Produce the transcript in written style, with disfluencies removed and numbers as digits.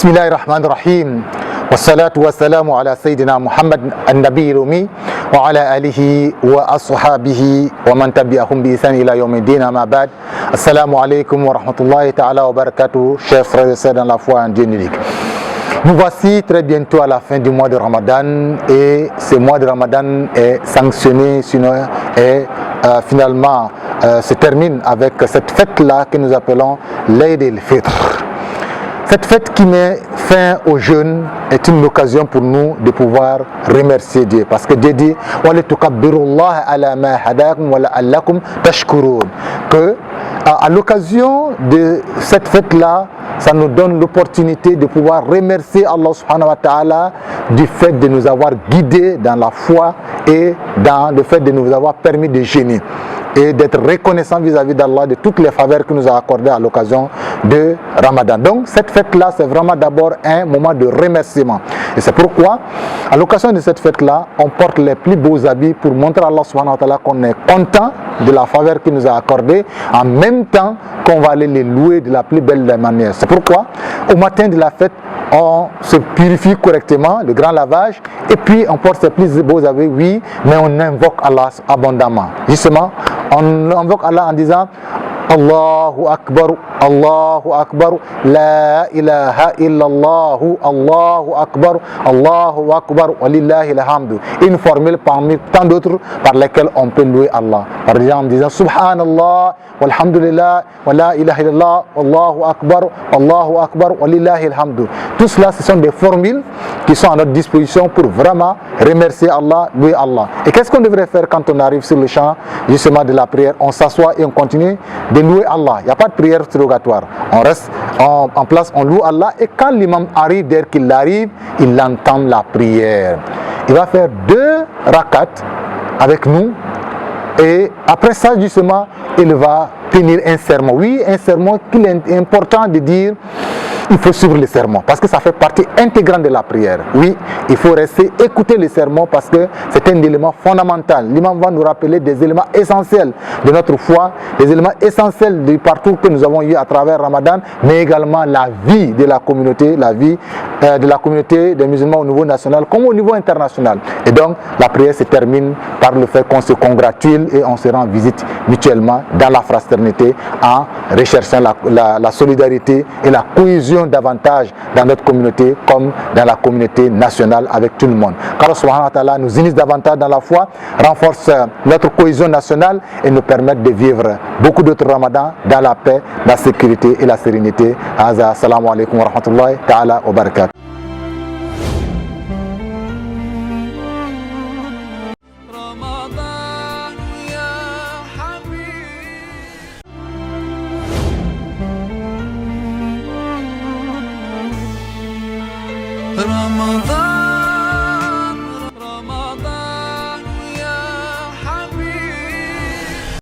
Bismillahirrahmanirrahim. Wassalatu wassalamu ala Sayyidina Muhammad an-Nabi Rumi wa ala alihi wa ashabihi wa man tabi'ahum bi ihsan ila yawmiddin, amma ba'd. Assalamu alaikum wa rahmatullahi ta'ala wa barakatuh, chers frères et sœurs dans la foi en Dieu unique. Nous voici très bientôt à la fin du mois de Ramadan et ce mois de Ramadan est sanctionné, sinon est finalement se termine avec cette fête-là que nous appelons l'Eid el-Fitr. Cette fête qui met fin au jeûne est une occasion pour nous de pouvoir remercier Dieu, parce que Dieu dit que à l'occasion de cette fête-là, ça nous donne l'opportunité de pouvoir remercier Allah subhanahu wa ta'ala du fait de nous avoir guidés dans la foi et dans le fait de nous avoir permis de jeûner et d'être reconnaissant vis-à-vis d'Allah de toutes les faveurs qu'il nous a accordées à l'occasion de Ramadan. Donc cette fête-là, c'est vraiment d'abord un moment de remerciement. Et c'est pourquoi, à l'occasion de cette fête-là, on porte les plus beaux habits pour montrer à Allah subhanahu wa ta'ala qu'on est content de la faveur qu'il nous a accordée, en même temps qu'on va aller les louer de la plus belle des manières. C'est pourquoi, au matin de la fête, on se purifie correctement, le grand lavage, et puis on porte ses plus beaux habits, oui, mais on invoque Allah abondamment. Justement, on invoque Allah en disant Allahu Akbar, la ilaha illallah, Allahu Akbar, walillahi alhamdu. Une formule parmi tant d'autres par lesquelles on peut louer Allah. Par exemple, en disant Subhanallah, walhamdulillah, wa la ilaha illallah, Allahu Akbar, walillahi alhamdu. Tout cela, ce sont des formules qui sont à notre disposition pour vraiment remercier Allah, louer Allah. Et qu'est-ce qu'on devrait faire quand on arrive sur le champ justement de la prière? On s'assoit et on continue de louer Allah. Il n'y a pas de prière surrogatoire. On reste en place, on loue Allah, et quand l'imam arrive, dès qu'il arrive, il entend la prière. Il va faire 2 rakats avec nous, et après ça justement, il va tenir un sermon. Oui, un sermon qu'il est important de dire. Il faut suivre le sermon parce que ça fait partie intégrante de la prière. Oui, il faut rester écouter le sermon parce que c'est un élément fondamental. L'imam va nous rappeler des éléments essentiels de notre foi, des éléments essentiels du parcours que nous avons eu à travers Ramadan, mais également la vie de la communauté, la vie de la communauté des musulmans au niveau national comme au niveau international. Et donc la prière se termine par le fait qu'on se congratule et on se rend visite mutuellement dans la fraternité en recherchant la solidarité et la cohésion davantage dans notre communauté comme dans la communauté nationale avec tout le monde. Car Allah subhanahu wa ta'ala nous unisse davantage dans la foi, renforce notre cohésion nationale et nous permette de vivre beaucoup d'autres ramadans dans la paix, la sécurité et la sérénité. Assalamu alaikum wa rahmatullahi ta'ala wa barakatuh. Ramadan.